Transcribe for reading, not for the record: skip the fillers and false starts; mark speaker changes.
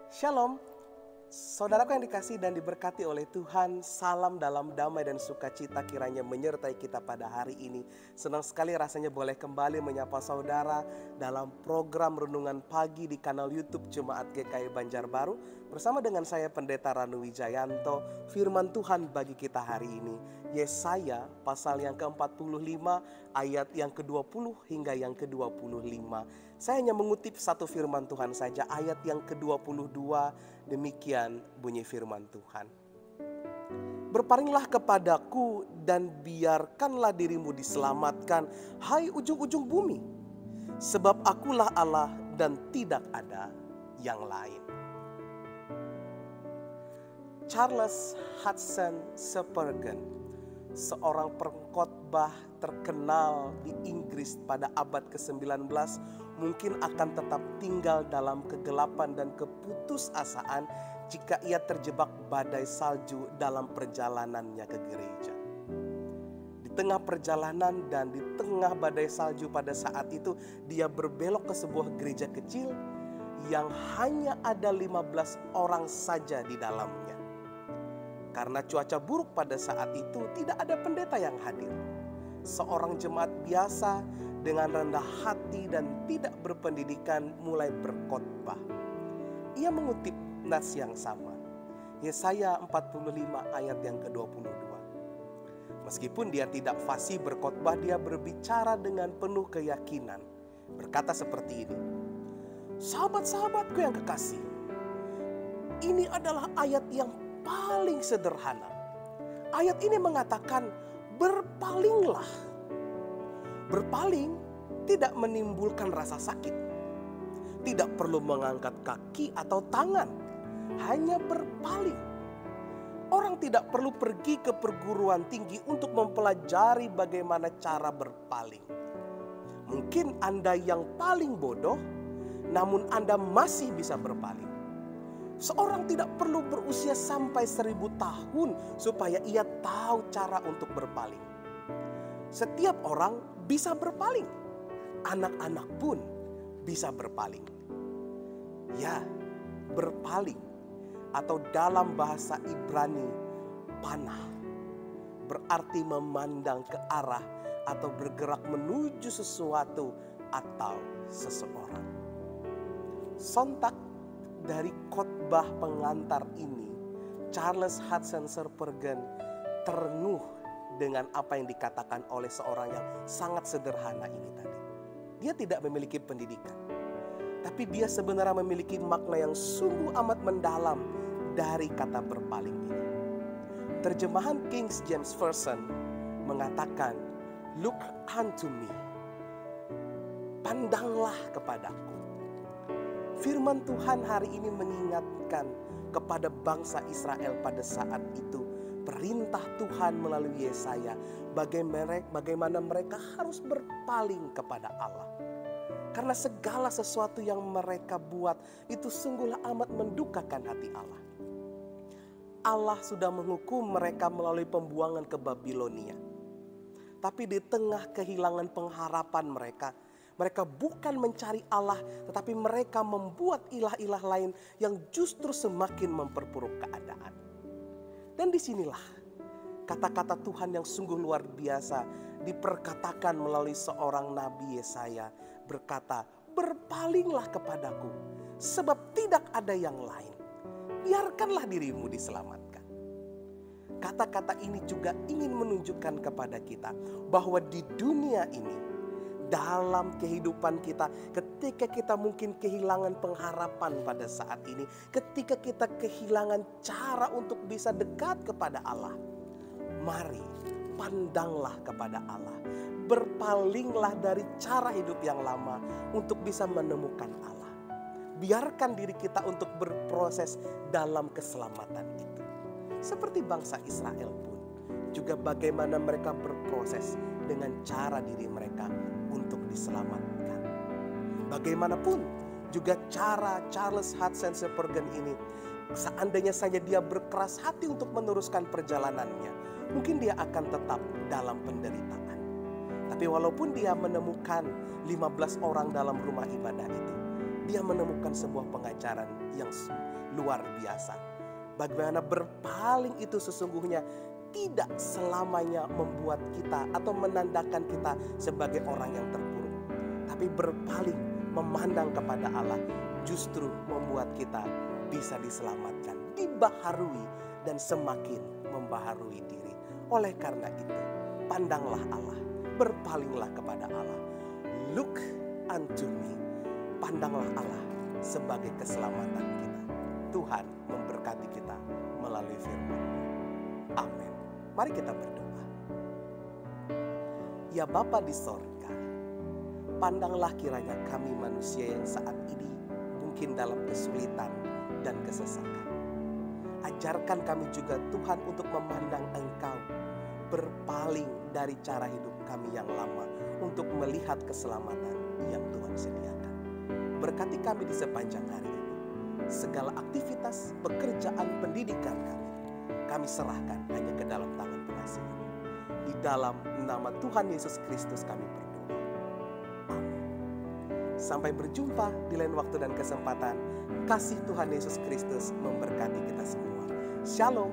Speaker 1: Shalom, saudaraku yang dikasihi dan diberkati oleh Tuhan. Salam dalam damai dan sukacita kiranya menyertai kita pada hari ini. Senang sekali rasanya boleh kembali menyapa saudara dalam program Renungan Pagi di kanal YouTube Jemaat GKI Banjarbaru. Bersama dengan saya Pendeta Ranu Wijayanto. Firman Tuhan bagi kita hari ini, Yesaya pasal yang ke-45 ayat yang ke-20 hingga yang ke-25. Saya hanya mengutip satu firman Tuhan saja, ayat yang ke-22, demikian bunyi firman Tuhan. Berpalinglah kepadaku dan biarkanlah dirimu diselamatkan, hai ujung-ujung bumi. Sebab akulah Allah dan tidak ada yang lain. Charles Hudson Spurgeon, seorang pengkhotbah terkenal di Inggris pada abad ke-19, mungkin akan tetap tinggal dalam kegelapan dan keputusasaan jika ia terjebak badai salju dalam perjalanannya ke gereja. Di tengah perjalanan dan di tengah badai salju pada saat itu, dia berbelok ke sebuah gereja kecil yang hanya ada 15 orang saja di dalamnya. Karena cuaca buruk pada saat itu, tidak ada pendeta yang hadir. Seorang jemaat biasa dengan rendah hati dan tidak berpendidikan mulai berkhotbah. Ia mengutip nas yang sama, Yesaya 45 ayat yang ke-22. Meskipun dia tidak fasih berkhotbah, dia berbicara dengan penuh keyakinan. Berkata seperti ini, sahabat-sahabatku yang kekasih, ini adalah ayat yang paling sederhana. Ayat ini mengatakan berpalinglah. Berpaling tidak menimbulkan rasa sakit. Tidak perlu mengangkat kaki atau tangan. Hanya berpaling. Orang tidak perlu pergi ke perguruan tinggi untuk mempelajari bagaimana cara berpaling. Mungkin Anda yang paling bodoh, namun Anda masih bisa berpaling. Seorang tidak perlu berusia sampai 1000 tahun supaya ia tahu cara untuk berpaling. Setiap orang bisa berpaling. Anak-anak pun bisa berpaling. Ya, berpaling atau dalam bahasa Ibrani panah berarti memandang ke arah atau bergerak menuju sesuatu atau seseorang. Sontak dari khotbah pengantar ini, Charles Hudson Spurgeon terenguh dengan apa yang dikatakan oleh seorang yang sangat sederhana ini tadi. Dia tidak memiliki pendidikan, tapi dia sebenarnya memiliki makna yang sungguh amat mendalam dari kata berpaling ini. Terjemahan King James Version mengatakan, "Look unto me." Pandanglah kepadaku. Firman Tuhan hari ini mengingatkan kepada bangsa Israel pada saat itu, perintah Tuhan melalui Yesaya bagaimana mereka harus berpaling kepada Allah. Karena segala sesuatu yang mereka buat itu sungguhlah amat mendukakan hati Allah. Allah sudah menghukum mereka melalui pembuangan ke Babilonia. Tapi di tengah kehilangan pengharapan mereka bukan mencari Allah, tetapi mereka membuat ilah-ilah lain yang justru semakin memperburuk keadaan. Dan disinilah kata-kata Tuhan yang sungguh luar biasa diperkatakan melalui seorang Nabi Yesaya, berkata, berpalinglah kepadaku, sebab tidak ada yang lain. Biarkanlah dirimu diselamatkan. Kata-kata ini juga ingin menunjukkan kepada kita bahwa di dunia ini, dalam kehidupan kita, ketika kita mungkin kehilangan pengharapan pada saat ini, ketika kita kehilangan cara untuk bisa dekat kepada Allah, mari pandanglah kepada Allah. Berpalinglah dari cara hidup yang lama untuk bisa menemukan Allah. Biarkan diri kita untuk berproses dalam keselamatan itu. Seperti bangsa Israel pun, juga bagaimana mereka berproses dengan cara diri mereka untuk diselamatkan. Bagaimanapun juga cara Charles Hudson Spurgeon ini, seandainya saja dia berkeras hati untuk meneruskan perjalanannya, mungkin dia akan tetap dalam penderitaan. Tapi walaupun dia menemukan 15 orang dalam rumah ibadah itu, dia menemukan sebuah pengajaran yang luar biasa. Bagaimana berpaling itu sesungguhnya tidak selamanya membuat kita atau menandakan kita sebagai orang yang terpuruk. Tapi berpaling memandang kepada Allah justru membuat kita bisa diselamatkan, dibaharui dan semakin membaharui diri. Oleh karena itu, pandanglah Allah, berpalinglah kepada Allah. Look unto me. Pandanglah Allah sebagai keselamatan kita. Tuhan memberkati kita melalui firman. Amin. Mari kita berdoa. Ya Bapa di sorga, pandanglah kiranya kami manusia yang saat ini mungkin dalam kesulitan dan kesesakan. Ajarkan kami juga Tuhan untuk memandang Engkau, berpaling dari cara hidup kami yang lama untuk melihat keselamatan yang Tuhan sediakan. Berkati kami di sepanjang hari ini. Segala aktivitas, pekerjaan, pendidikan kami serahkan hanya ke dalam tangan pengasih-Mu. Di dalam nama Tuhan Yesus Kristus kami berdoa. Amin. Sampai berjumpa di lain waktu dan kesempatan. Kasih Tuhan Yesus Kristus memberkati kita semua. Shalom.